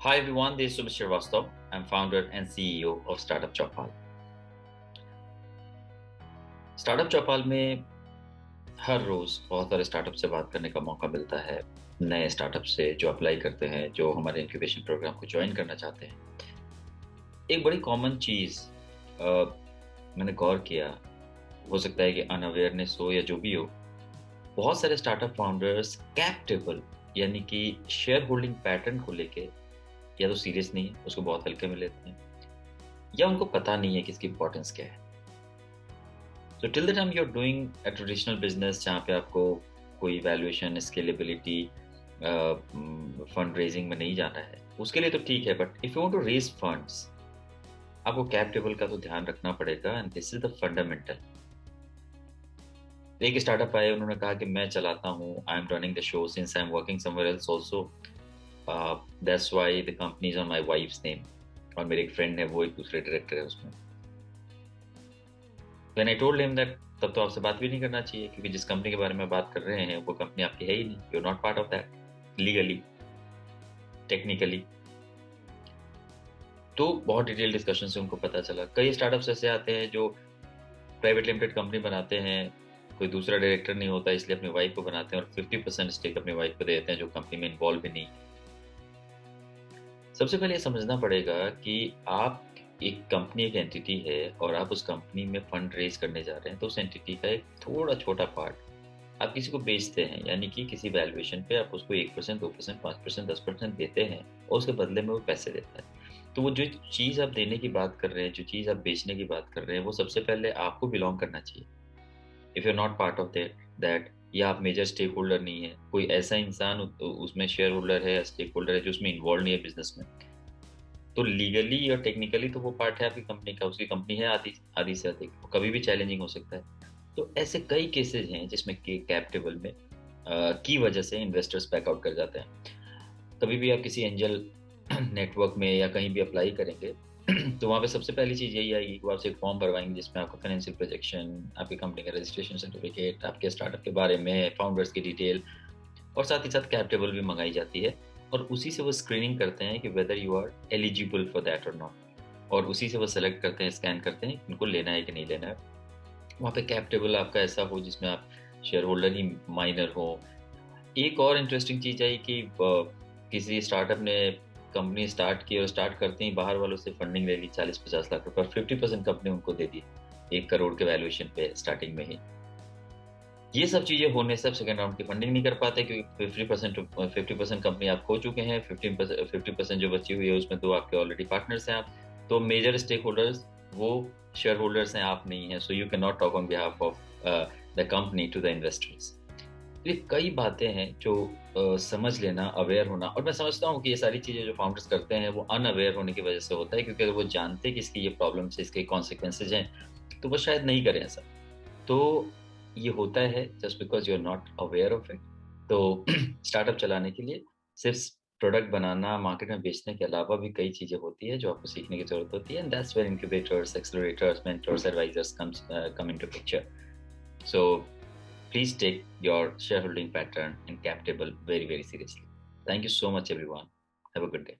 Hi everyone, this is Subhash Srivastava. I'm founder and CEO of Startup Chopal. Startup Chopal में हर रोज बहुत सारे startup से बात करने का मौका मिलता है। नए स्टार्टअप से जो अप्लाई करते हैं, जो हमारे इंक्यूबेशन प्रोग्राम को ज्वाइन करना चाहते हैं। एक बड़ी कॉमन चीज मैंने गौर किया, हो सकता है कि अनअवेयरनेस हो या जो भी हो, बहुत सारे स्टार्टअप फाउंडर्स कैप टेबल यानी कि शेयर होल्डिंग पैटर्न को लेके या तो सीरियस नहीं है, उसको बहुत हल्के में लेते हैं, या उनको पता नहीं है कि इसकी इंपॉर्टेंस क्या है। So till the time you're doing a traditional business जहाँ पे आपको कोई वैल्यूएशन, स्केलेबिलिटी, फंड रेजिंग में नहीं जाना है, उसके लिए तो ठीक है। But if you want to raise funds, आपको कैप टेबल का तो ध्यान रखना पड़ेगा, and this is the fundamental. एक स्टार्टअप आए, उन्होंने कहा कि मैं चलाता हूँ, I am running the show since I am working somewhere else also, that's why the company is on my wife's name. और मेरे एक फ्रेंड है, वो एक दूसरे डायरेक्टर है उसमें। When I told him that तब तो आपसे बात भी नहीं करना चाहिए, क्योंकि जिस कंपनी के बारे में बात कर रहे हैं वो कंपनी आपकी है ही नहीं। You are not part of that legally, technically. तो बहुत डिटेल डिस्कशन से उनको पता चला कई स्टार्टअप्स ऐसे आते हैं जो प्राइवेट लिमिटेड कंपनी बनाते हैं, कोई दूसरा डायरेक्टर नहीं होता इसलिए अपनी वाइफ को बनाते हैं और 50% स्टेक अपनी वाइफ को दे देते हैं जो कंपनी में इन्वॉल्व भी नहीं है। सबसे पहले ये समझना पड़ेगा कि आप एक कंपनी, एक एंटिटी है और आप उस कंपनी में फंड रेज करने जा रहे हैं, तो उस एंटिटी का एक थोड़ा छोटा पार्ट आप किसी को बेचते हैं, यानी कि किसी वैल्यूएशन पे आप उसको 1%, 2%, 5%, 10% देते हैं और उसके बदले में वो पैसे देता है। तो वो जो चीज़ आप देने की बात कर रहे हैं, जो चीज़ आप बेचने की बात कर रहे हैं, वो सबसे पहले आपको बिलोंग करना चाहिए। If you are not part of that, या आप मेजर स्टेक होल्डर नहीं है, कोई ऐसा इंसान उसमें शेयर होल्डर है या स्टेक होल्डर है जो उसमें इन्वॉल्व नहीं है बिजनेस में, तो लीगली और टेक्निकली तो वो पार्ट है आपकी कंपनी का, उसकी कंपनी है आधी आधी से अधिक, वो कभी भी चैलेंजिंग हो सकता है। तो ऐसे कई केसेस हैं जिसमें कैप टेबल में की वजह से इन्वेस्टर्स बैकआउट कर जाते हैं। कभी भी आप किसी एंजल नेटवर्क में या कहीं भी अप्लाई करेंगे तो वहाँ पे सबसे पहली चीज़ यही आएगी कि वो आपसे एक फॉर्म भरवाएंगे जिसमें आपका फाइनेंशियल प्रोजेक्शन, आपकी कंपनी का रजिस्ट्रेशन सर्टिफिकेट, आपके स्टार्टअप के बारे में, फाउंडर्स की डिटेल, और साथ ही साथ कैप टेबल भी मंगाई जाती है। और उसी से वो स्क्रीनिंग करते हैं कि whether you are eligible for that और नॉट, और उसी से वो सेलेक्ट करते हैं, स्कैन करते हैं इनको लेना है कि नहीं लेना है। वहाँ पे कैप टेबल आपका ऐसा हो जिसमें आप शेयर होल्डर ही माइनर हो। एक और इंटरेस्टिंग चीज़ आई कि किसी स्टार्टअप ने कंपनी स्टार्ट की और स्टार्ट करते ही बाहर वालों से फंडिंग ले ली 40-50 लाख रुपए, और 50% कंपनी उनको दे दी 1 करोड़ के वैल्यूएशन पे स्टार्टिंग में ही। ये सब चीजें होने से आप सेकेंड राउंड की फंडिंग नहीं कर पाते, क्योंकि 50% कंपनी आप खो चुके हैं। 50% जो बची हुई है उसमें दो आपके ऑलरेडी पार्टनर्स हैं आप, तो मेजर स्टेक होल्डर्स वो शेयर होल्डर्स हैं, आप नहीं है। So you can not talk on behalf of the company to the investors. ये कई बातें हैं जो समझ लेना, अवेयर होना। और मैं समझता हूँ कि ये सारी चीजें जो फाउंडर्स करते हैं वो अनअवेयर होने की वजह से होता है, क्योंकि अगर वो जानते कि इसकी ये प्रॉब्लम्स है, इसके कॉन्सिक्वेंसेज हैं, तो वो शायद नहीं करें ऐसा। तो ये होता है just because you are not aware of it. तो स्टार्टअप चलाने के लिए सिर्फ प्रोडक्ट बनाना, मार्केट में बेचने के अलावा भी कई चीजें होती है जो आपको सीखने की जरूरत होती है, and that's where incubators, accelerators, mentors, advisors come into picture. So please take your shareholding pattern and cap table very, very seriously. Thank you so much, everyone. Have a good day.